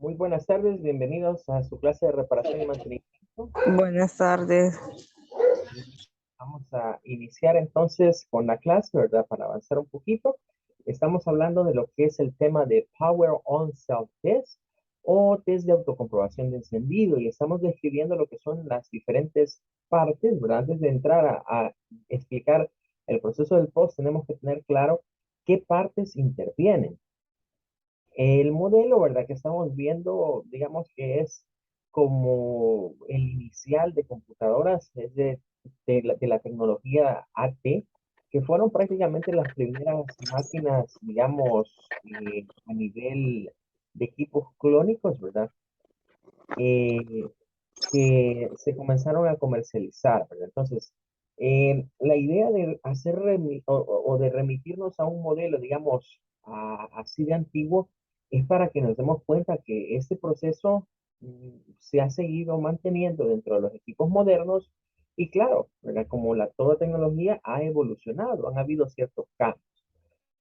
Muy buenas tardes, bienvenidos a su clase de reparación y mantenimiento. Buenas tardes. Vamos a iniciar entonces con la clase, ¿verdad? Para avanzar un poquito. Estamos hablando de lo que es el tema de Power On Self Test o test de autocomprobación de encendido y estamos describiendo lo que son las diferentes partes, ¿verdad? Antes de entrar a explicar el proceso del post, tenemos que tener claro qué partes intervienen. El modelo, ¿verdad? Que estamos viendo, digamos que es como el inicial de computadoras, es de la tecnología AT, que fueron prácticamente las primeras máquinas, digamos, a nivel de equipos clónicos, ¿verdad? Eh, que se comenzaron a comercializar, ¿verdad? Entonces, la idea de hacer o de remitirnos a un modelo, digamos, así de antiguo, es para que nos demos cuenta que este proceso se ha seguido manteniendo dentro de los equipos modernos y claro, ¿verdad? Como toda tecnología ha evolucionado, han habido ciertos cambios,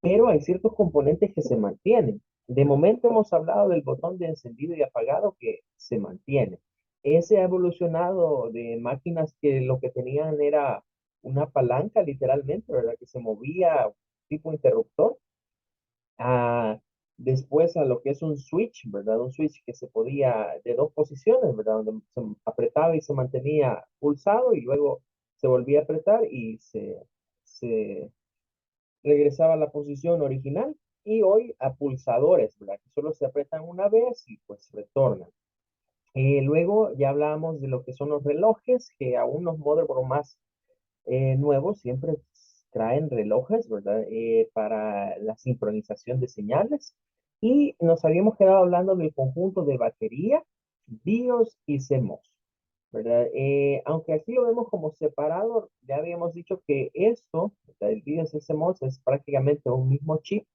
pero hay ciertos componentes que se mantienen. De momento hemos hablado del botón de encendido y apagado que se mantiene. Ese ha evolucionado de máquinas que lo que tenían era una palanca literalmente, ¿verdad? Que se movía tipo interruptor, a, después a lo que es un switch, ¿verdad? Un switch que se podía de dos posiciones, ¿verdad? Donde se apretaba y se mantenía pulsado y luego se volvía a apretar y se regresaba a la posición original y hoy a pulsadores, ¿verdad? Que solo se apretan una vez y pues retornan. Luego ya hablamos de lo que son los relojes, que aún los motherboards más nuevos siempre traen relojes, ¿verdad? Para la sincronización de señales. Y nos habíamos quedado hablando del conjunto de batería, BIOS y CMOS, ¿verdad? Aunque aquí lo vemos como separado, ya habíamos dicho que esto, ¿verdad? El BIOS y CMOS es prácticamente un mismo chip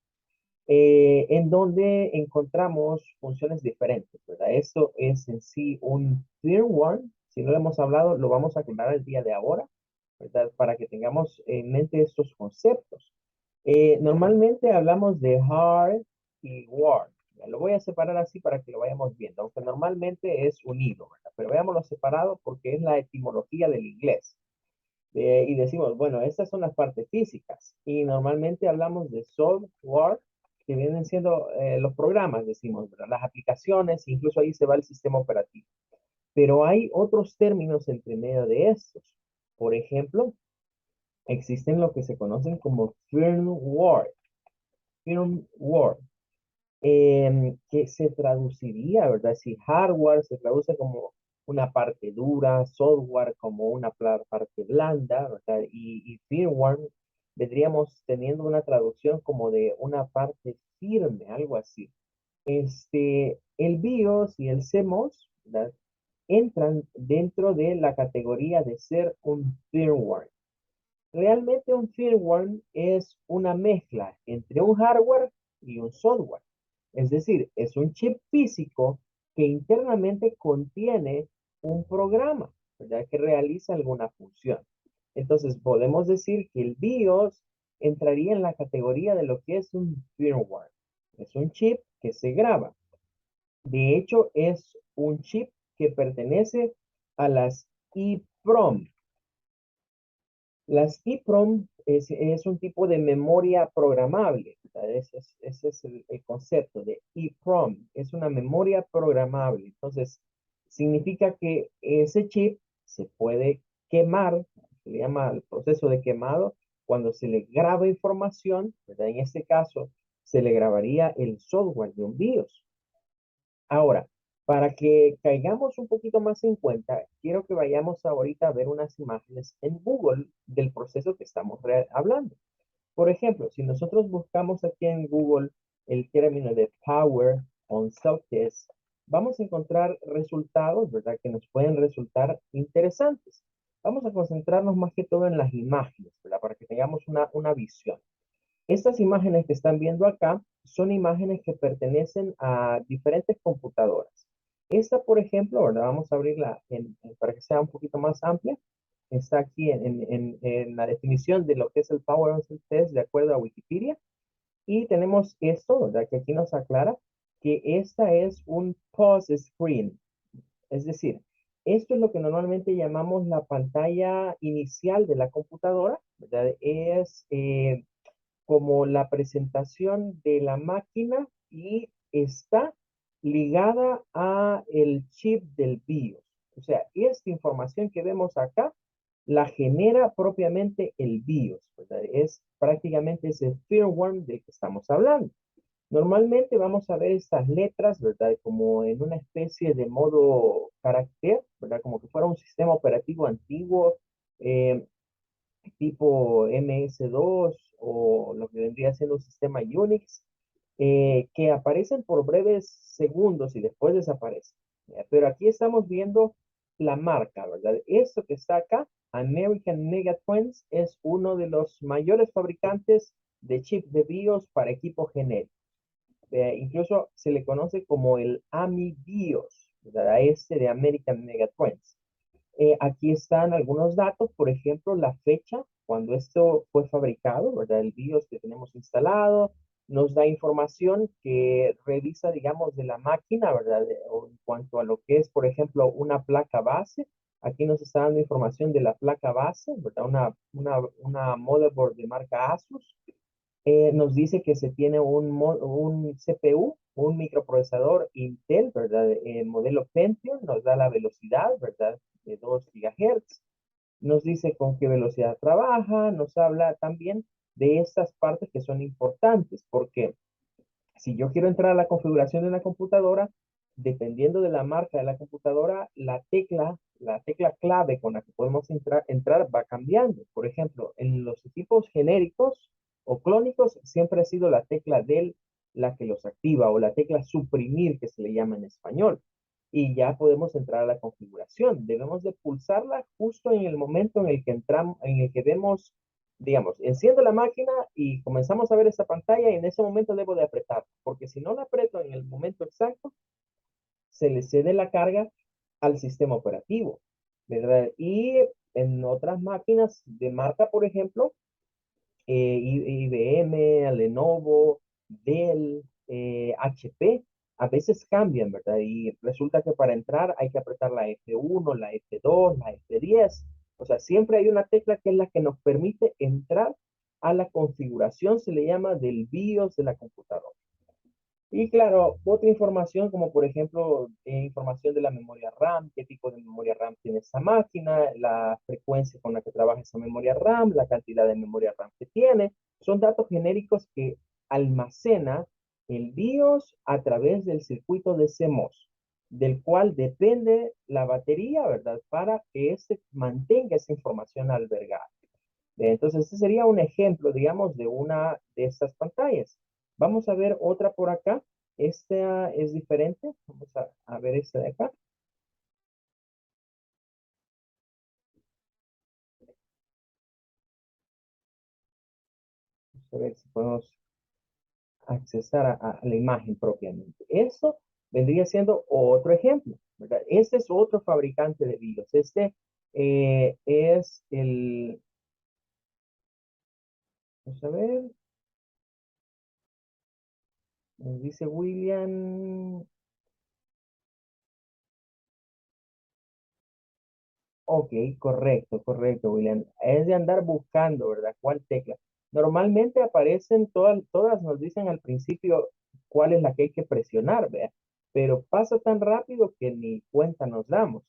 en donde encontramos funciones diferentes, ¿verdad? Esto es en sí un firmware. Si no lo hemos hablado, lo vamos a aclarar el día de ahora, ¿verdad? Para que tengamos en mente estos conceptos. Normalmente hablamos de hard y word. Ya lo voy a separar así para que lo vayamos viendo, aunque normalmente es unido, ¿verdad? Pero veámoslo separado porque es la etimología del inglés. Y decimos, bueno, estas son las partes físicas. Y normalmente hablamos de software, que vienen siendo los programas, decimos, ¿verdad? Las aplicaciones, incluso ahí se va el sistema operativo. Pero hay otros términos entre medio de estos. Por ejemplo, existen lo que se conocen como firmware, que se traduciría, ¿verdad? Si hardware se traduce como una parte dura, software como una parte blanda, ¿verdad? Y firmware vendríamos teniendo una traducción como de una parte firme, algo así. El BIOS y el CMOS, ¿verdad? Entran dentro de la categoría de ser un firmware. Realmente un firmware es una mezcla entre un hardware y un software. Es decir, es un chip físico que internamente contiene un programa, ¿verdad? Que realiza alguna función. Entonces, podemos decir que el BIOS entraría en la categoría de lo que es un firmware. Es un chip que se graba. De hecho, es un chip que pertenece a las EEPROM. Las EEPROM es un tipo de memoria programable. Ese es el concepto de EEPROM. Es una memoria programable. Entonces, significa que ese chip se puede quemar, se le llama el proceso de quemado, cuando se le graba información, ¿verdad? En este caso, se le grabaría el software de un BIOS. Ahora, para que caigamos un poquito más en cuenta, quiero que vayamos ahorita a ver unas imágenes en Google del proceso que estamos hablando. Por ejemplo, si nosotros buscamos aquí en Google el término de Power on Self-Test, vamos a encontrar resultados, ¿verdad? Que nos pueden resultar interesantes. Vamos a concentrarnos más que todo en las imágenes, ¿verdad? Para que tengamos una visión. Estas imágenes que están viendo acá son imágenes que pertenecen a diferentes computadoras. Esta, por ejemplo, ¿verdad? Vamos a abrirla para que sea un poquito más amplia. Está aquí en la definición de lo que es el Power on Test de acuerdo a Wikipedia. Y tenemos esto, ¿verdad? Que aquí nos aclara. que esta es un pause screen. Es decir, esto es lo que normalmente llamamos la pantalla inicial de la computadora, ¿verdad? Es como la presentación de la máquina y está ligada a el chip del BIOS. O sea, esta información que vemos acá la genera propiamente el BIOS, ¿verdad? Es prácticamente ese firmware del que estamos hablando. Normalmente vamos a ver estas letras, ¿verdad? Como en una especie de modo carácter, ¿verdad? Como que fuera un sistema operativo antiguo, eh, tipo MS2 o lo que vendría siendo un sistema Unix, que aparecen por breves segundos y después desaparecen. ¿Ya? Pero aquí estamos viendo la marca, ¿verdad? Esto que está acá, American Megatrends, es uno de los mayores fabricantes de chips de BIOS para equipos genéricos. Incluso se le conoce como el AMI BIOS, ¿verdad? A este de American Megatrends. Aquí están algunos datos, por ejemplo, la fecha cuando esto fue fabricado, ¿verdad? El BIOS que tenemos instalado nos da información que revisa, digamos, de la máquina, ¿verdad? O en cuanto a lo que es, por ejemplo, una placa base. Aquí nos está dando información de la placa base, ¿verdad? Una motherboard de marca Asus. Nos dice que se tiene un CPU, un microprocesador Intel, ¿verdad? Modelo Pentium, nos da la velocidad, ¿verdad? De 2 GHz. Nos dice con qué velocidad trabaja, nos habla también de estas partes que son importantes, porque si yo quiero entrar a la configuración de una computadora, dependiendo de la marca de la computadora, la tecla clave con la que podemos entrar va cambiando. Por ejemplo, en los equipos genéricos o clónicos siempre ha sido la tecla del la que los activa o la tecla suprimir que se le llama en español. Y ya podemos entrar a la configuración. Debemos de pulsarla justo en el momento en el que entramos, en el que vemos, digamos, enciendo la máquina y comenzamos a ver esa pantalla y en ese momento debo de apretar, porque si no la aprieto en el momento exacto, se le cede la carga al sistema operativo, ¿verdad? Y en otras máquinas de marca, por ejemplo, IBM, Lenovo, Dell, HP, a veces cambian, ¿verdad? Y resulta que para entrar hay que apretar la F1, la F2, la F10. O sea, siempre hay una tecla que es la que nos permite entrar a la configuración, se le llama del BIOS de la computadora. Y claro, otra información como por ejemplo información de la memoria RAM, qué tipo de memoria RAM tiene esa máquina, la frecuencia con la que trabaja esa memoria RAM, la cantidad de memoria RAM que tiene. Son datos genéricos que almacena el BIOS a través del circuito de CMOS, del cual depende la batería, ¿verdad? Para que éste mantenga esa información albergada. Entonces, este sería un ejemplo, digamos, de una de estas pantallas. Vamos a ver otra por acá. Esta es diferente. Vamos a ver esta de acá. Vamos a ver si podemos accesar a la imagen propiamente. Esto vendría siendo otro ejemplo, ¿verdad? Este es otro fabricante de BIOS. Este es el, vamos a ver, nos dice William. Ok, correcto, correcto, William. Es de andar buscando, ¿verdad? ¿Cuál tecla? Normalmente aparecen todas nos dicen al principio cuál es la que hay que presionar, ¿verdad? Pero pasa tan rápido que ni cuenta nos damos.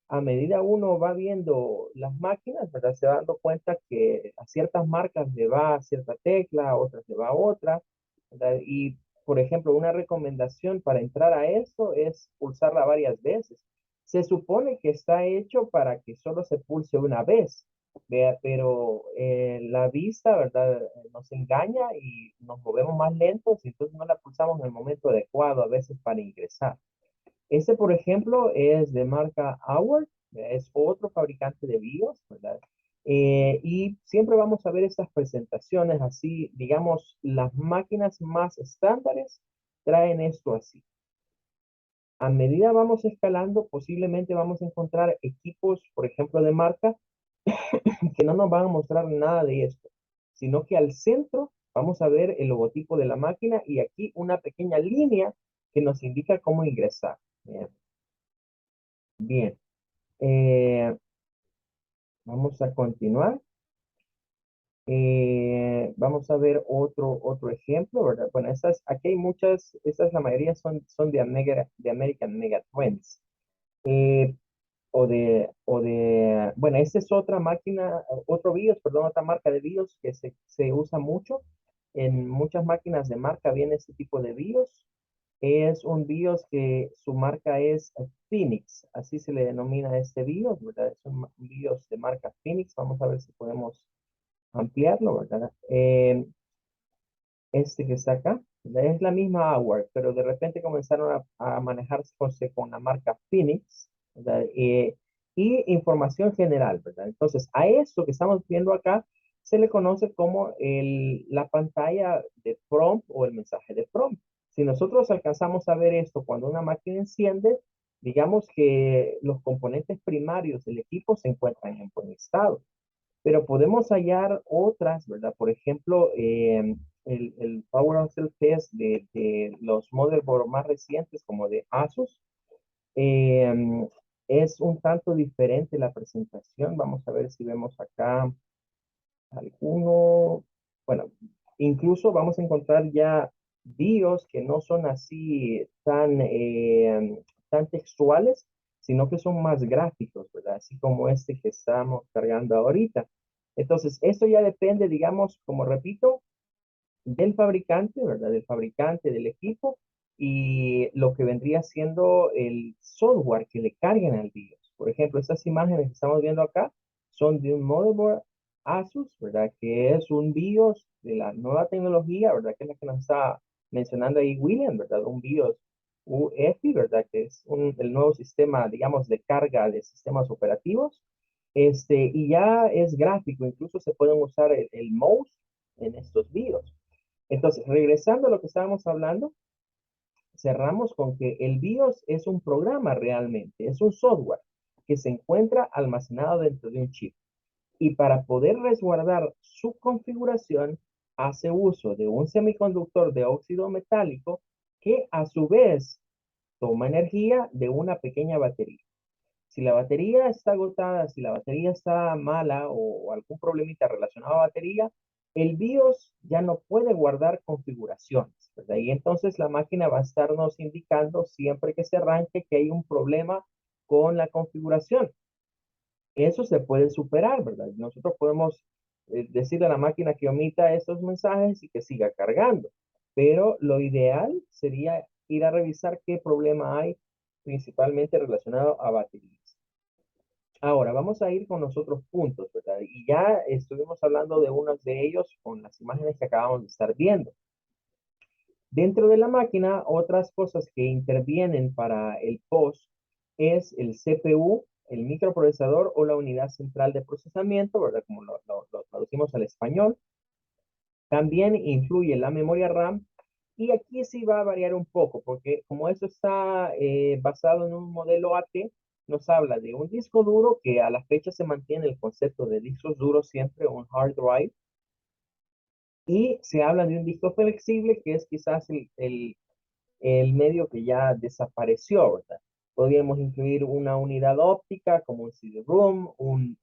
A medida uno va viendo las máquinas, ¿verdad? Se va dando cuenta que a ciertas marcas le va a cierta tecla, a otras le va a otra, ¿verdad? Y, por ejemplo, una recomendación para entrar a eso es pulsarla varias veces. Se supone que está hecho para que solo se pulse una vez, vea, pero la vista, ¿verdad? Nos engaña y nos movemos más lentos y entonces no la pulsamos en el momento adecuado a veces para ingresar. Este, por ejemplo, es de marca Hour, es otro fabricante de BIOS, ¿verdad? Y siempre vamos a ver estas presentaciones así, digamos, las máquinas más estándares traen esto así. A medida vamos escalando, posiblemente vamos a encontrar equipos, por ejemplo, de marca, que no nos van a mostrar nada de esto, sino que al centro vamos a ver el logotipo de la máquina y aquí una pequeña línea que nos indica cómo ingresar. Bien. Bien. Eh, Vamos a continuar. Vamos a ver otro ejemplo, ¿verdad? Bueno, aquí hay muchas, estas la mayoría son de American Megatrends. Eh, bueno, esta es otra máquina, otro BIOS, perdón, otra marca de BIOS que se usa mucho. En muchas máquinas de marca viene este tipo de BIOS. Es un BIOS que su marca es Phoenix, así se le denomina este BIOS, ¿verdad? Es un BIOS de marca Phoenix. Vamos a ver si podemos ampliarlo, ¿verdad? Este que está acá, ¿verdad? Es la misma Hour, pero de repente comenzaron a manejarse con la marca Phoenix, ¿verdad? Y información general, ¿verdad? Entonces, a esto que estamos viendo acá se le conoce como la pantalla de prompt o el mensaje de prompt. Si nosotros alcanzamos a ver esto cuando una máquina enciende, digamos que los componentes primarios del equipo se encuentran en buen estado, pero podemos hallar otras, ¿verdad? Por ejemplo, el Power on Cell Test de los motherboards más recientes, como de Asus, eh, es un tanto diferente la presentación. Vamos a ver si vemos acá alguno. Bueno, incluso vamos a encontrar ya BIOS que no son así tan textuales, sino que son más gráficos, ¿verdad? Así como este que estamos cargando ahorita. Entonces, esto ya depende, digamos, como repito, del fabricante, ¿verdad? Del fabricante del equipo y lo que vendría siendo el software que le carguen al BIOS. Por ejemplo, estas imágenes que estamos viendo acá son de un motherboard Asus, ¿verdad? Que es un BIOS de la nueva tecnología, ¿verdad? Que es la que nos está mencionando ahí William, ¿verdad? Un BIOS UEFI, ¿verdad? Que es el nuevo sistema, digamos, de carga de sistemas operativos. Y ya es gráfico, incluso se pueden usar el mouse en estos BIOS. Entonces, regresando a lo que estábamos hablando, cerramos con que el BIOS es un programa realmente, es un software que se encuentra almacenado dentro de un chip. Y para poder resguardar su configuración, hace uso de un semiconductor de óxido metálico que a su vez toma energía de una pequeña batería. Si la batería está agotada, si la batería está mala o algún problemita relacionado a batería, el BIOS ya no puede guardar configuraciones, ¿verdad? Y entonces la máquina va a estarnos indicando siempre que se arranque que hay un problema con la configuración. Eso se puede superar, ¿verdad? Nosotros podemos decirle a la máquina que omita estos mensajes y que siga cargando, pero lo ideal sería ir a revisar qué problema hay principalmente relacionado a baterías. Ahora, vamos a ir con los otros puntos, ¿verdad? Y ya estuvimos hablando de unos de ellos con las imágenes que acabamos de estar viendo. Dentro de la máquina, otras cosas que intervienen para el POS es el CPU, el microprocesador o la unidad central de procesamiento, ¿verdad? Como lo traducimos al español. También influye la memoria RAM y aquí sí va a variar un poco, porque como esto está basado en un modelo AT, nos habla de un disco duro que a la fecha se mantiene el concepto de discos duros siempre, un hard drive, y se habla de un disco flexible que es quizás el medio que ya desapareció, ¿verdad? Podríamos incluir una unidad óptica como un CD-ROM, un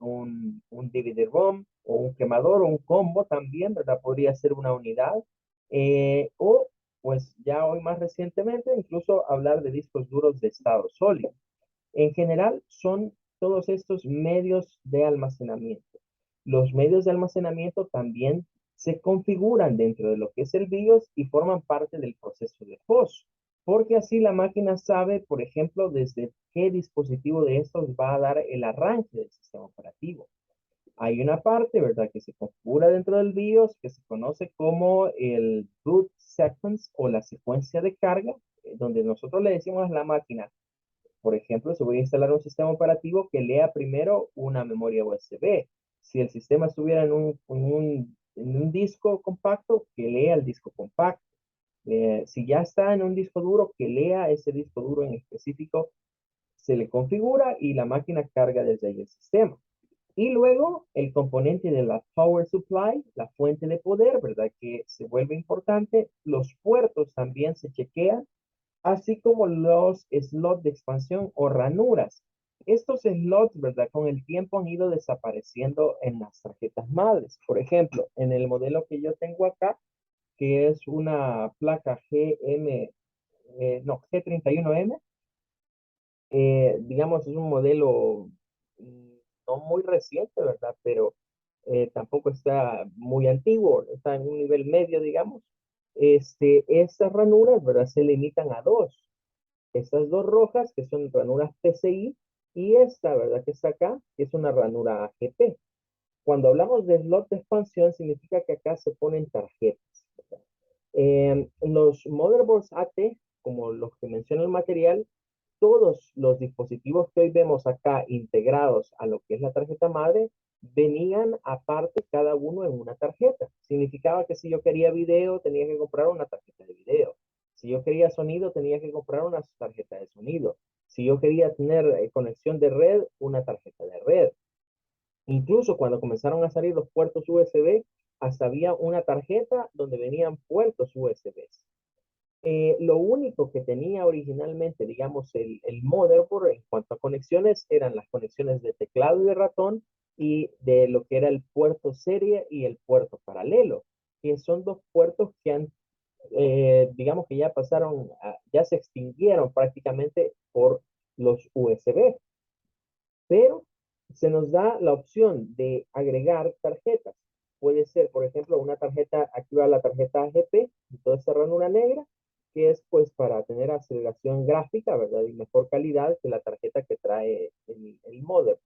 DVD-ROM o un quemador o un combo también, ¿verdad? Podría ser una unidad. O, pues ya hoy más recientemente, incluso hablar de discos duros de estado sólido. En general, son todos estos medios de almacenamiento. Los medios de almacenamiento también se configuran dentro de lo que es el BIOS y forman parte del proceso de POS, porque así la máquina sabe, por ejemplo, desde qué dispositivo de estos va a dar el arranque del sistema operativo. Hay una parte, ¿verdad?, que se configura dentro del BIOS que se conoce como el boot sequence o la secuencia de carga, donde nosotros le decimos a la máquina, por ejemplo, si voy a instalar un sistema operativo que lea primero una memoria USB. Si el sistema estuviera en un disco compacto, que lea el disco compacto. Si ya está en un disco duro, que lea ese disco duro en específico, se le configura y la máquina carga desde ahí el sistema. Y luego el componente de la power supply, la fuente de poder, ¿verdad? Que se vuelve importante. Los puertos también se chequean así como los slots de expansión o ranuras. Estos slots, ¿verdad? Con el tiempo han ido desapareciendo en las tarjetas madres. Por ejemplo, en el modelo que yo tengo acá, que es una placa G31M, digamos, es un modelo mm, no muy reciente, ¿verdad? Pero tampoco está muy antiguo, está en un nivel medio, digamos. Estas ranuras, ¿verdad? Se limitan a dos. Estas dos rojas, que son ranuras PCI, y esta, ¿verdad? Que está acá, que es una ranura AGP. Cuando hablamos de slot de expansión, significa que acá se ponen tarjetas. Los motherboards AT, como los que menciona el material, todos los dispositivos que hoy vemos acá integrados a lo que es la tarjeta madre, venían aparte cada uno en una tarjeta. Significaba que si yo quería video, tenía que comprar una tarjeta de video. Si yo quería sonido, tenía que comprar una tarjeta de sonido. Si yo quería tener conexión de red, una tarjeta de red. Incluso cuando comenzaron a salir los puertos USB, hasta había una tarjeta donde venían puertos USB. Lo único que tenía originalmente, digamos, el motherboard en cuanto a conexiones eran las conexiones de teclado y de ratón y de lo que era el puerto serie y el puerto paralelo, que son dos puertos que han, digamos que ya pasaron, ya se extinguieron prácticamente por los USB, pero se nos da la opción de agregar tarjetas. Puede ser, por ejemplo, una tarjeta, aquí va la tarjeta AGP, toda esta ranura negra, que es pues para tener aceleración gráfica, ¿verdad? Y mejor calidad que la tarjeta que trae el modem.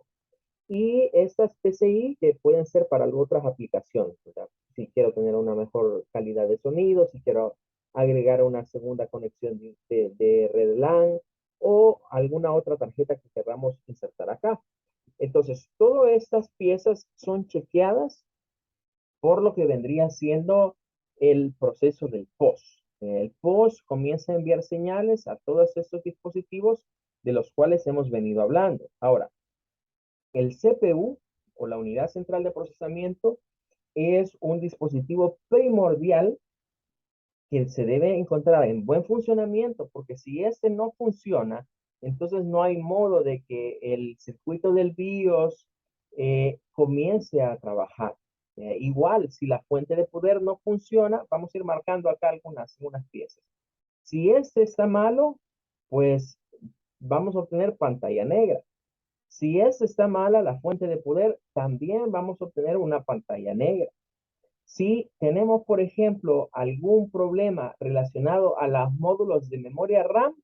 Y estas PCI que pueden ser para otras aplicaciones, ¿verdad? Si quiero tener una mejor calidad de sonido, si quiero agregar una segunda conexión de red LAN o alguna otra tarjeta que queramos insertar acá. Entonces, todas estas piezas son chequeadas por lo que vendría siendo el proceso del POS. El POS comienza a enviar señales a todos estos dispositivos de los cuales hemos venido hablando. Ahora, el CPU o la unidad central de procesamiento es un dispositivo primordial que se debe encontrar en buen funcionamiento, porque si este no funciona, entonces no hay modo de que el circuito del BIOS comience a trabajar. Igual, si la fuente de poder no funciona, vamos a ir marcando acá algunas piezas. Si este está malo, pues vamos a obtener pantalla negra. Si esta está mala, la fuente de poder, también vamos a obtener una pantalla negra. Si tenemos, por ejemplo, algún problema relacionado a los módulos de memoria RAM,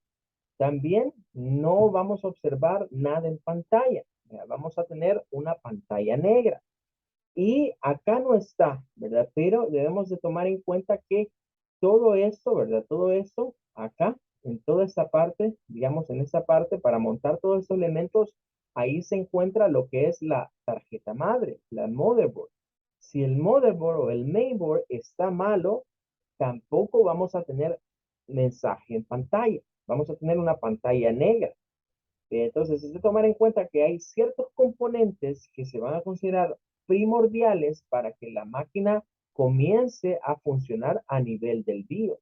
también no vamos a observar nada en pantalla. Vamos a tener una pantalla negra. Y acá no está, ¿verdad? Pero debemos de tomar en cuenta que todo esto, ¿verdad? Todo esto acá, en toda esta parte, digamos en esta parte, para montar todos estos elementos, ahí se encuentra lo que es la tarjeta madre, la motherboard. Si el motherboard o el mainboard está malo, tampoco vamos a tener mensaje en pantalla. Vamos a tener una pantalla negra. Entonces, es de tomar en cuenta que hay ciertos componentes que se van a considerar primordiales para que la máquina comience a funcionar a nivel del BIOS.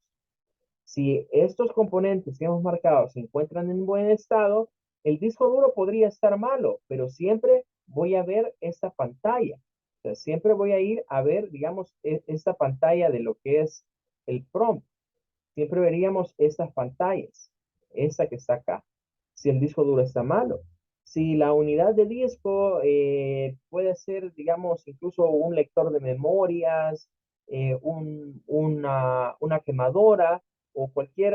Si estos componentes que hemos marcado se encuentran en buen estado, el disco duro podría estar malo, pero siempre voy a ver esta pantalla. O sea, siempre voy a ir a ver, digamos, esta pantalla de lo que es el prompt. Siempre veríamos estas pantallas, esta que está acá, si el disco duro está malo. Si la unidad de disco puede ser, digamos, incluso un lector de memorias, una quemadora o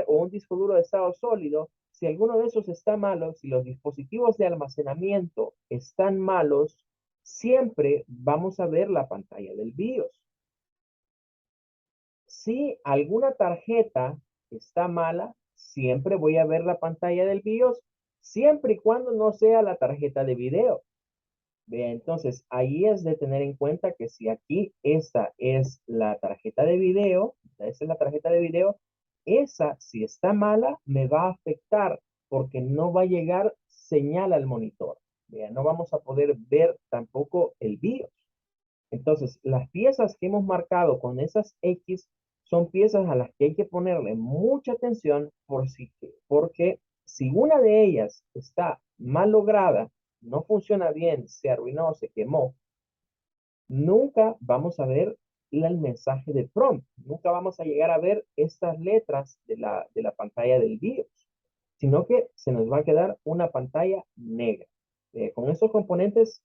un disco duro de estado sólido, si alguno de esos está malo, si los dispositivos de almacenamiento están malos, siempre vamos a ver la pantalla del BIOS. Si alguna tarjeta está mala, siempre voy a ver la pantalla del BIOS, siempre y cuando no sea la tarjeta de video. Bien, entonces ahí es de tener en cuenta que si aquí esta es la tarjeta de video, esa es la tarjeta de video, esa si está mala me va a afectar porque no va a llegar señal al monitor. Bien, no vamos a poder ver tampoco el BIOS. Entonces, las piezas que hemos marcado con esas X son piezas a las que hay que ponerle mucha atención porque si una de ellas está mal lograda, no funciona bien, se arruinó, se quemó, nunca vamos a ver el mensaje de prompt. Nunca vamos a llegar a ver estas letras de la pantalla del BIOS, sino que se nos va a quedar una pantalla negra. Con estos componentes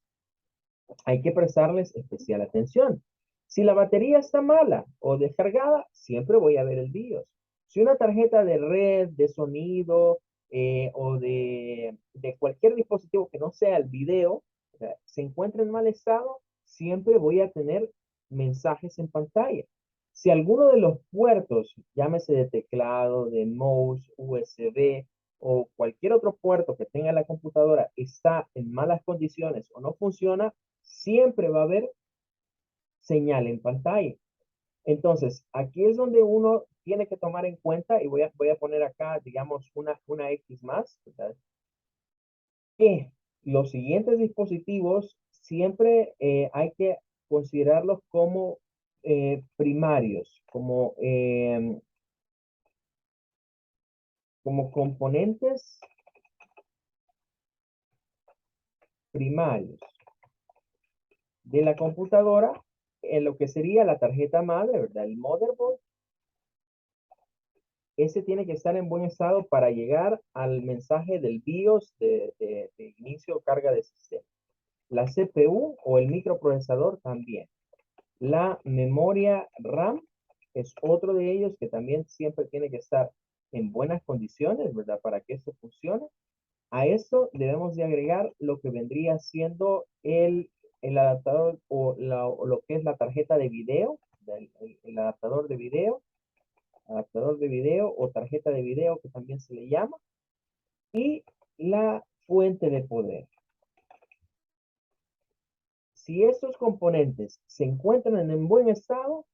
hay que prestarles especial atención. Si la batería está mala o descargada, siempre voy a ver el BIOS. Si una tarjeta de red, de sonido o de cualquier dispositivo que no sea el video, o sea, se encuentra en mal estado, siempre voy a tener mensajes en pantalla. Si alguno de los puertos, llámese de teclado, de mouse, USB o cualquier otro puerto que tenga la computadora, está en malas condiciones o no funciona, siempre va a haber señal en pantalla. Entonces, aquí es donde uno tiene que tomar en cuenta, y voy a poner acá, digamos, una X más, ¿verdad? Que los siguientes dispositivos siempre hay que considerarlos como primarios, como componentes primarios de la computadora, en lo que sería la tarjeta madre, ¿verdad? El motherboard. Ese tiene que estar en buen estado para llegar al mensaje del BIOS de inicio carga de sistema. La CPU o el microprocesador también. La memoria RAM es otro de ellos que también siempre tiene que estar en buenas condiciones, ¿verdad? Para que esto funcione. A esto debemos de agregar lo que vendría siendo el adaptador o lo que es la tarjeta de video, el adaptador de video o tarjeta de video que también se le llama, y la fuente de poder. Si estos componentes se encuentran en buen estado,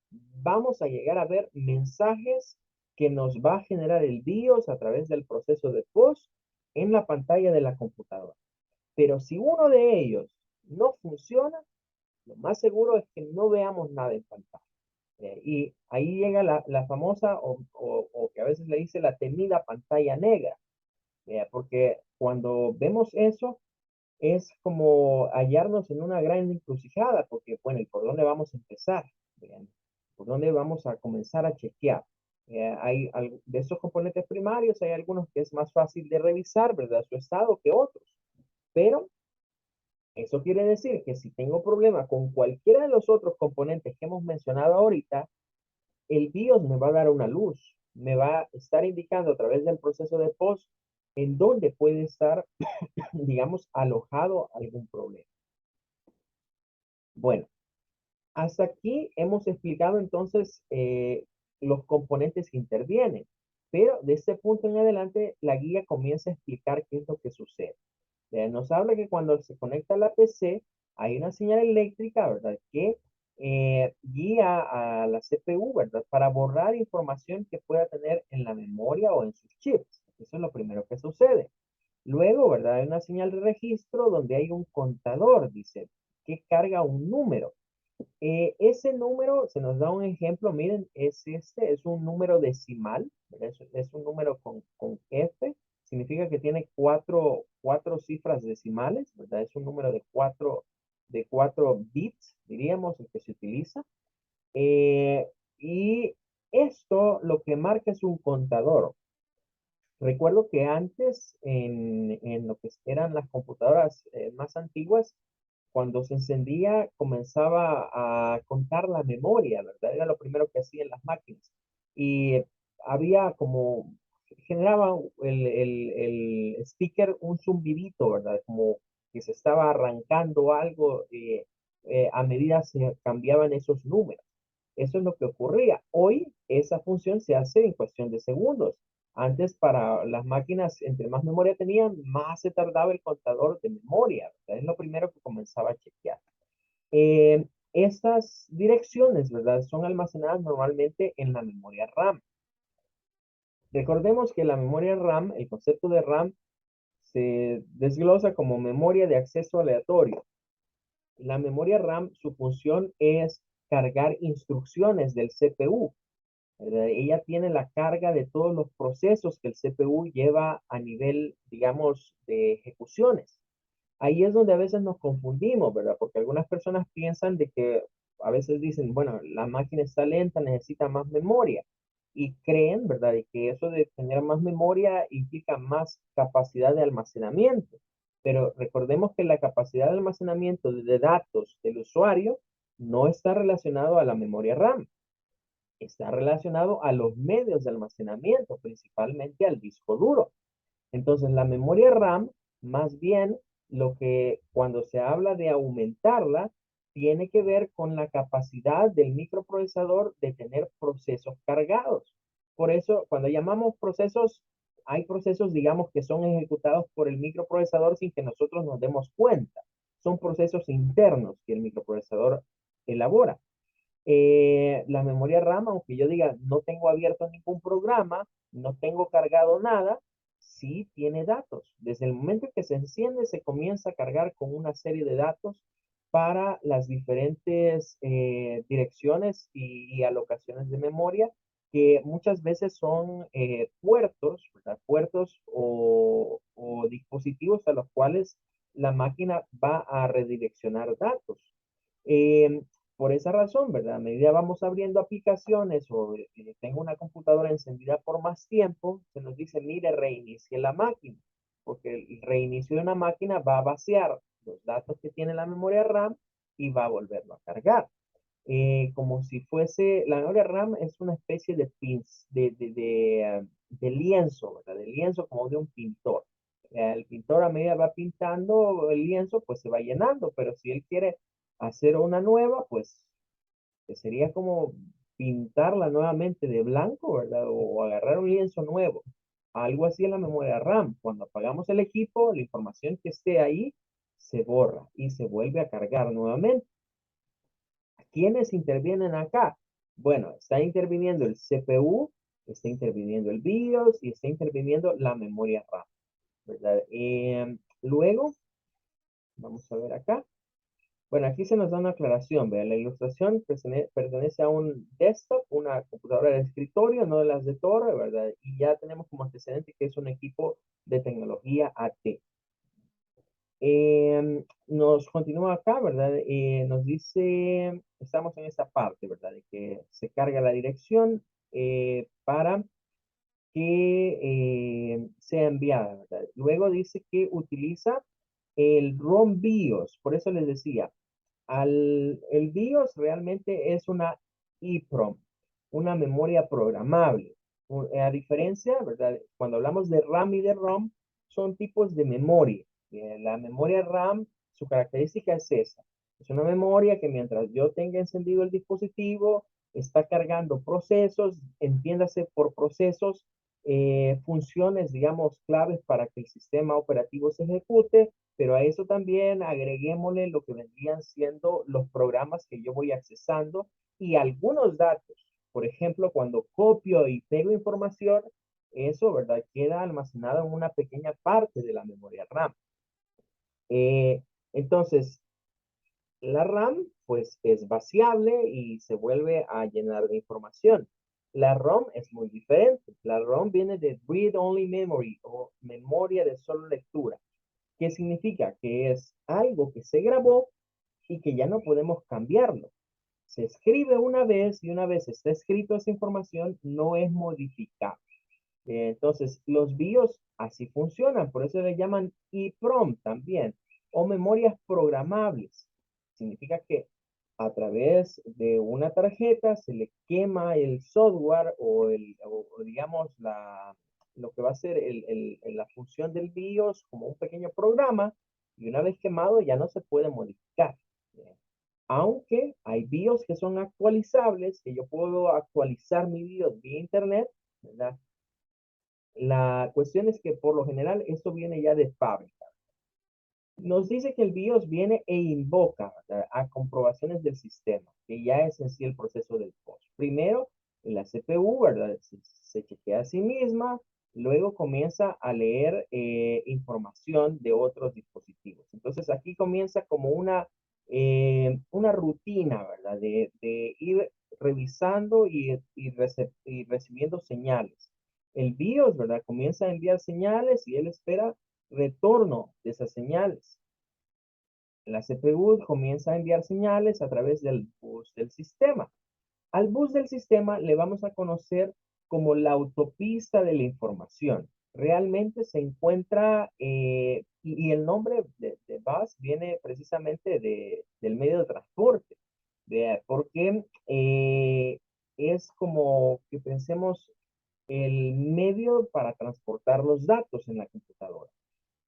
vamos a llegar a ver mensajes que nos va a generar el BIOS a través del proceso de post en la pantalla de la computadora. Pero si uno de ellos no funciona, lo más seguro es que no veamos nada en pantalla. Y ahí llega la famosa o que a veces le dice la temida pantalla negra. Porque cuando vemos eso, es como hallarnos en una gran encrucijada, porque, bueno, ¿y por dónde vamos a empezar? Vean, ¿por dónde vamos a comenzar a chequear? De esos componentes primarios, hay algunos que es más fácil de revisar, ¿verdad? Su estado que otros. Pero eso quiere decir que si tengo problema con cualquiera de los otros componentes que hemos mencionado ahorita, el BIOS me va a dar una luz, me va a estar indicando a través del proceso de post en dónde puede estar, digamos, alojado algún problema. Bueno, hasta aquí hemos explicado entonces los componentes que intervienen, pero de este punto en adelante la guía comienza a explicar qué es lo que sucede. Nos habla que cuando se conecta a la PC hay una señal eléctrica, ¿verdad? Que guía a la CPU, ¿verdad? Para borrar información que pueda tener en la memoria o en sus chips. Eso es lo primero que sucede. Luego, ¿verdad? Hay una señal de registro donde hay un contador, dice, que carga un número. Ese número, se nos da un ejemplo, miren, es un número decimal, ¿verdad? Es un número con F, significa que tiene cuatro cifras decimales, ¿verdad? Es un número de cuatro bits, diríamos, el que se utiliza. Y esto lo que marca es un contador. Recuerdo que antes, en lo que eran las computadoras más antiguas, cuando se encendía, comenzaba a contar la memoria, ¿verdad? Era lo primero que hacían las máquinas. Y había como, generaba el speaker un zumbidito, ¿verdad? Como que se estaba arrancando algo a medida se cambiaban esos números. Eso es lo que ocurría. Hoy esa función se hace en cuestión de segundos. Antes para las máquinas, entre más memoria tenían, más se tardaba el contador de memoria, ¿verdad? Es lo primero que comenzaba a chequear. Estas direcciones, ¿verdad? Son almacenadas normalmente en la memoria RAM. Recordemos que la memoria RAM, el concepto de RAM, se desglosa como memoria de acceso aleatorio. La memoria RAM, su función es cargar instrucciones del CPU. ¿verdad? Ella tiene la carga de todos los procesos que el CPU lleva a nivel, digamos, de ejecuciones. Ahí es donde a veces nos confundimos, ¿verdad? Porque algunas personas piensan de que a veces dicen, bueno, la máquina está lenta, necesita más memoria. Y creen, ¿verdad? De que eso de tener más memoria implica más capacidad de almacenamiento. Pero recordemos que la capacidad de almacenamiento de datos del usuario no está relacionado a la memoria RAM, está relacionado a los medios de almacenamiento, principalmente al disco duro. Entonces, la memoria RAM, más bien, lo que cuando se habla de aumentarla, tiene que ver con la capacidad del microprocesador de tener procesos cargados. Por eso, cuando llamamos procesos, hay procesos, digamos, que son ejecutados por el microprocesador sin que nosotros nos demos cuenta. Son procesos internos que el microprocesador elabora. La memoria RAM, aunque yo diga no tengo abierto ningún programa, no tengo cargado nada, sí tiene datos. Desde el momento que se enciende, se comienza a cargar con una serie de datos para las diferentes direcciones y alocaciones de memoria, que muchas veces son puertos, ¿verdad? Puertos o dispositivos a los cuales la máquina va a redireccionar datos. Eh, por esa razón, ¿verdad? A medida vamos abriendo aplicaciones o tengo una computadora encendida por más tiempo, se nos dice, mire, reinicie la máquina, porque el reinicio de una máquina va a vaciar los datos que tiene la memoria RAM y va a volverlo a cargar. Como si fuese, la memoria RAM es una especie de, de lienzo, ¿verdad? De lienzo como de un pintor. El pintor a medida va pintando el lienzo, pues se va llenando, pero si él quiere hacer una nueva, pues que sería como pintarla nuevamente de blanco, ¿verdad? O agarrar un lienzo nuevo. Algo así en la memoria RAM. Cuando apagamos el equipo, la información que esté ahí se borra y se vuelve a cargar nuevamente. ¿Quiénes intervienen acá? Bueno, está interviniendo el CPU, está interviniendo el BIOS y está interviniendo la memoria RAM, ¿verdad? Luego, vamos a ver acá. Bueno, aquí se nos da una aclaración, vean, la ilustración pertenece a un desktop, una computadora de escritorio, no de las de torre, ¿verdad? Y ya tenemos como antecedente que es un equipo de tecnología AT. Nos continúa acá, ¿verdad? Nos dice, estamos en esta parte, ¿verdad? De que se carga la dirección para que sea enviada, ¿verdad? Luego dice que utiliza el ROM BIOS, por eso les decía, el BIOS realmente es una EEPROM, una memoria programable. A diferencia, ¿verdad? Cuando hablamos de RAM y de ROM, son tipos de memoria. La memoria RAM, su característica es esa. Es una memoria que mientras yo tenga encendido el dispositivo, está cargando procesos, entiéndase por procesos, funciones, digamos, claves para que el sistema operativo se ejecute, pero a eso también agreguémosle lo que vendrían siendo los programas que yo voy accesando y algunos datos. Por ejemplo, cuando copio y pego información, eso, ¿verdad? Queda almacenado en una pequeña parte de la memoria RAM. Eh, entonces, la RAM, pues, es vaciable y se vuelve a llenar de información. La ROM es muy diferente. La ROM viene de Read Only Memory o memoria de solo lectura. ¿Qué significa? Que es algo que se grabó y que ya no podemos cambiarlo. Se escribe una vez y una vez está escrito esa información, no es modificable. Entonces, los BIOS así funcionan, por eso le llaman EEPROM también, o memorias programables. Significa que a través de una tarjeta se le quema el software o digamos lo que va a ser la función del BIOS como un pequeño programa y una vez quemado ya no se puede modificar. Aunque hay BIOS que son actualizables, que yo puedo actualizar mi BIOS vía internet, ¿verdad? La cuestión es que por lo general esto viene ya de fábrica. Nos dice que el BIOS viene e invoca, ¿verdad?, a comprobaciones del sistema, que ya es en sí el proceso del post. Primero, la CPU, ¿verdad? Se chequea a sí misma, luego comienza a leer información de otros dispositivos. Entonces aquí comienza como una rutina, ¿verdad? De ir revisando y recibiendo señales. El BIOS, ¿verdad? Comienza a enviar señales y él espera retorno de esas señales. La CPU comienza a enviar señales a través del bus del sistema. Al bus del sistema le vamos a conocer como la autopista de la información. Realmente se encuentra, y el nombre de bus viene precisamente del medio de transporte, porque es como que pensemos el medio para transportar los datos en la computadora.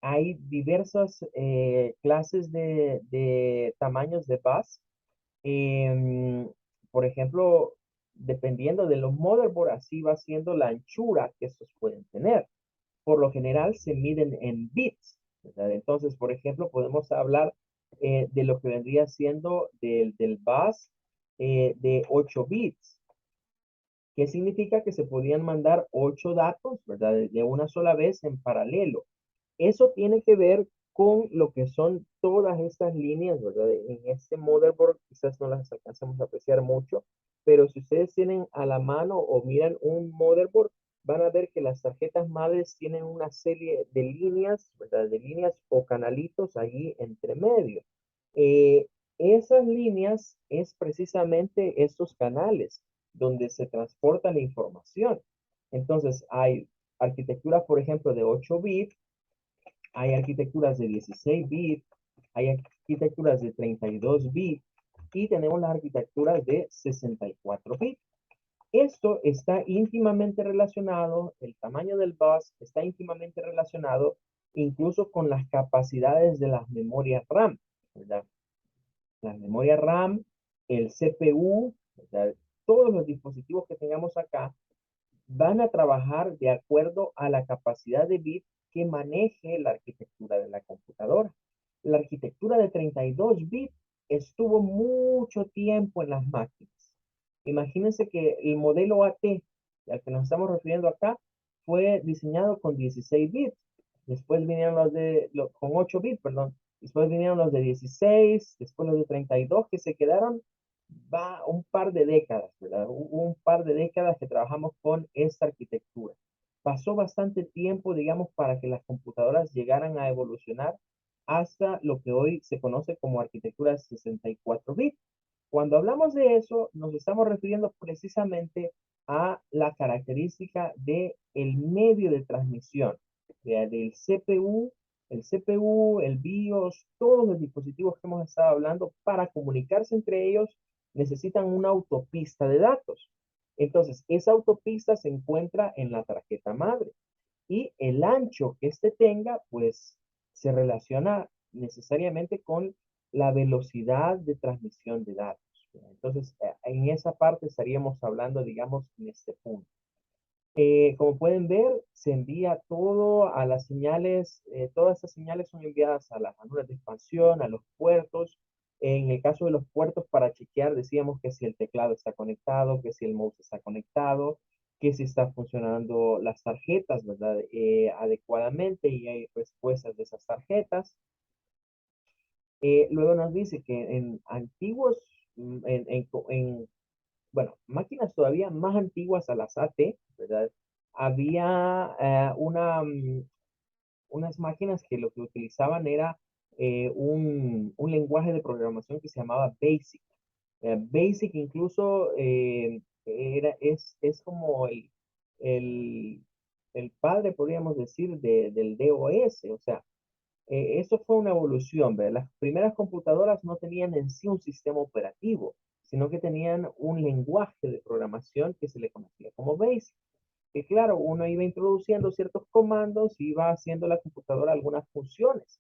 Hay diversas clases de tamaños de bus. Em, por ejemplo, dependiendo de los motherboard, así va siendo la anchura que estos pueden tener. Por lo general se miden en bits, ¿verdad? Entonces, por ejemplo, podemos hablar de lo que vendría siendo del bus de 8 bits. ¿Qué significa? Que se podían mandar 8 datos, ¿verdad? De una sola vez en paralelo. Eso tiene que ver con lo que son todas estas líneas, ¿verdad? En este motherboard quizás no las alcanzamos a apreciar mucho, pero si ustedes tienen a la mano o miran un motherboard, van a ver que las tarjetas madres tienen una serie de líneas, ¿verdad? De líneas o canalitos allí entre medio. Eh, Esas líneas es precisamente estos canales donde se transporta la información. Entonces, hay arquitecturas, por ejemplo, de 8 bits, hay arquitecturas de 16 bits, hay arquitecturas de 32 bits y tenemos las arquitecturas de 64 bits. Esto está íntimamente relacionado, el tamaño del bus está íntimamente relacionado incluso con las capacidades de las memorias RAM, ¿verdad? Las memorias RAM, el CPU, ¿verdad? Todos los dispositivos que tengamos acá van a trabajar de acuerdo a la capacidad de bit que maneje la arquitectura de la computadora. La arquitectura de 32 bits estuvo mucho tiempo en las máquinas. Imagínense que el modelo AT, al que nos estamos refiriendo acá, fue diseñado con 16 bits. Después vinieron con 8 bits, perdón. Después vinieron los de 16, después los de 32 que se quedaron va un par de décadas, ¿verdad? Hubo un par de décadas que trabajamos con esta arquitectura. Pasó bastante tiempo, digamos, para que las computadoras llegaran a evolucionar hasta lo que hoy se conoce como arquitectura 64 bits. Cuando hablamos de eso, nos estamos refiriendo precisamente a la característica de el medio de transmisión, del CPU, el CPU, el BIOS, todos los dispositivos que hemos estado hablando, para comunicarse entre ellos necesitan una autopista de datos. Entonces, esa autopista se encuentra en la tarjeta madre y el ancho que éste tenga, pues se relaciona necesariamente con la velocidad de transmisión de datos. Entonces, en esa parte estaríamos hablando, digamos, en este punto. Como pueden ver, se envía todo a las señales, todas esas señales son enviadas a las ranuras de expansión, a los puertos. En el caso de los puertos, para chequear, decíamos que si el teclado está conectado, que si el mouse está conectado, que si están funcionando las tarjetas, ¿verdad? Adecuadamente y hay respuestas de esas tarjetas. Luego nos dice que en antiguos, bueno, máquinas todavía más antiguas a las AT, ¿verdad? Había unas máquinas que lo que utilizaban era un lenguaje de programación que se llamaba BASIC. BASIC incluso es como el, el padre, podríamos decir, del DOS. O sea, eso fue una evolución, ¿verdad? Las primeras computadoras no tenían en sí un sistema operativo, sino que tenían un lenguaje de programación que se le conocía como BASIC. Que claro, uno iba introduciendo ciertos comandos y iba haciendo la computadora algunas funciones.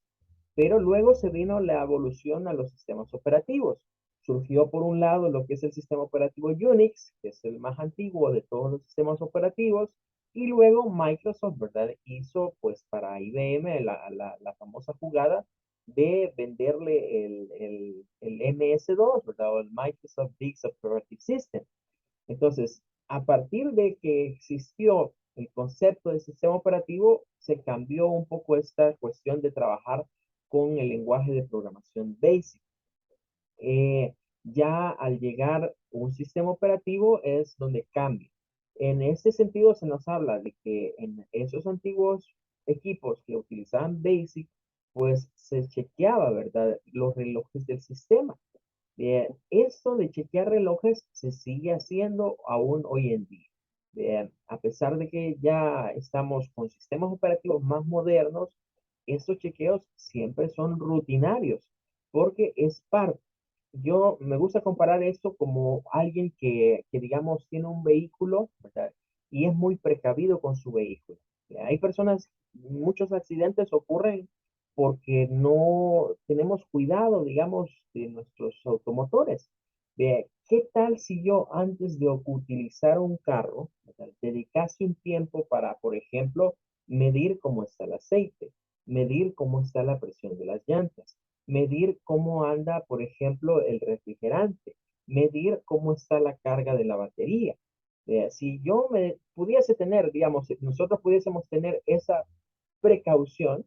Pero luego se vino la evolución a los sistemas operativos. Surgió por un lado lo que es el sistema operativo Unix, que es el más antiguo de todos los sistemas operativos, y luego Microsoft, ¿verdad? Hizo pues para IBM la famosa jugada de venderle el MS2, ¿verdad? O el Microsoft Big Operating System. Entonces, a partir de que existió el concepto de sistema operativo, se cambió un poco esta cuestión de trabajar con el lenguaje de programación BASIC. Ya al llegar un sistema operativo es donde cambia. En este sentido se nos habla de que en esos antiguos equipos que utilizaban BASIC, pues se chequeaba, ¿verdad? Los relojes del sistema. Bien, esto de chequear relojes se sigue haciendo aún hoy en día. Bien, a pesar de que ya estamos con sistemas operativos más modernos, estos chequeos siempre son rutinarios porque es parte. Yo me gusta comparar esto como alguien que digamos, tiene un vehículo, ¿verdad? Y es muy precavido con su vehículo. Hay personas, muchos accidentes ocurren porque no tenemos cuidado, digamos, de nuestros automotores. ¿Qué tal si yo antes de utilizar un carro, ¿verdad? Dedicase un tiempo para, por ejemplo, medir cómo está el aceite, medir cómo está la presión de las llantas, medir cómo anda, por ejemplo, el refrigerante, medir cómo está la carga de la batería? Si yo me pudiese tener, digamos, si nosotros pudiésemos tener esa precaución.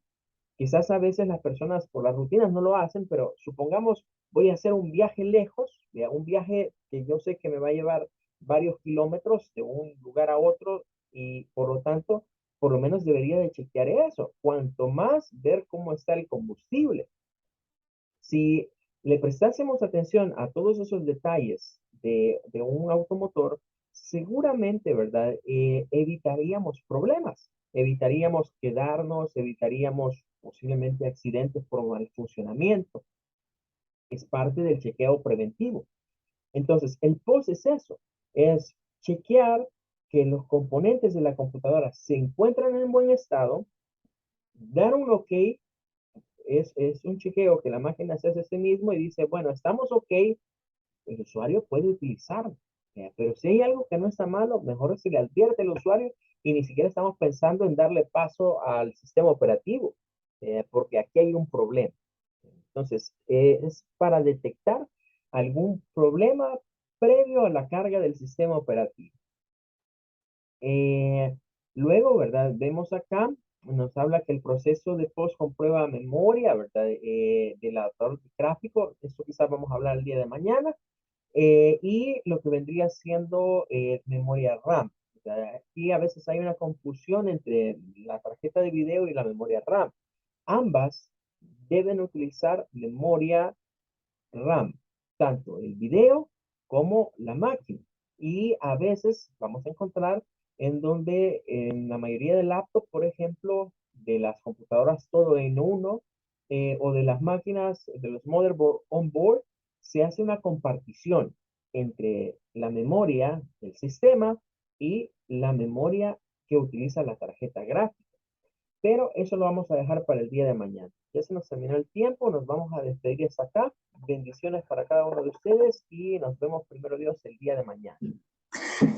Quizás a veces las personas por las rutinas no lo hacen, pero supongamos voy a hacer un viaje lejos, un viaje que yo sé que me va a llevar varios kilómetros de un lugar a otro y por lo tanto, por lo menos debería de chequear eso. Cuanto más ver cómo está el combustible. Si le prestásemos atención a todos esos detalles de un automotor, seguramente, ¿verdad? Evitaríamos problemas, evitaríamos quedarnos, evitaríamos posiblemente accidentes por mal funcionamiento. Es parte del chequeo preventivo. Entonces, el post es eso, es chequear que los componentes de la computadora se encuentran en buen estado, dar un OK, es un chequeo que la máquina se hace a sí mismo y dice, bueno, estamos OK, el usuario puede utilizarlo. Pero si hay algo que no está malo, mejor se le advierte al usuario y ni siquiera estamos pensando en darle paso al sistema operativo, porque aquí hay un problema. Entonces, es para detectar algún problema previo a la carga del sistema operativo. Eh, Luego, ¿verdad? Vemos acá, nos habla que el proceso de post comprueba memoria, ¿verdad? Del adaptador gráfico, esto quizás vamos a hablar el día de mañana, y lo que vendría siendo memoria RAM. ¿Verdad? Aquí a veces hay una confusión entre la tarjeta de video y la memoria RAM. Ambas deben utilizar memoria RAM, tanto el video como la máquina. Y a veces vamos a encontrar en donde en la mayoría de laptops, por ejemplo, de las computadoras todo en uno, o de las máquinas, de los motherboard on board, se hace una compartición entre la memoria del sistema y la memoria que utiliza la tarjeta gráfica. Pero eso lo vamos a dejar para el día de mañana. Ya se nos terminó el tiempo, nos vamos a despedir hasta acá. Bendiciones para cada uno de ustedes y nos vemos primero Dios el día de mañana.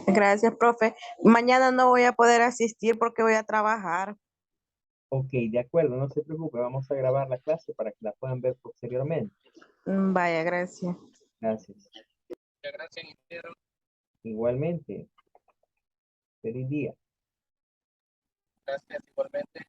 Gracias, profe. Mañana no voy a poder asistir porque voy a trabajar. Ok, de acuerdo, no se preocupe, vamos a grabar la clase para que la puedan ver posteriormente. Vaya, gracias. Gracias. Igualmente, feliz día. Gracias igualmente.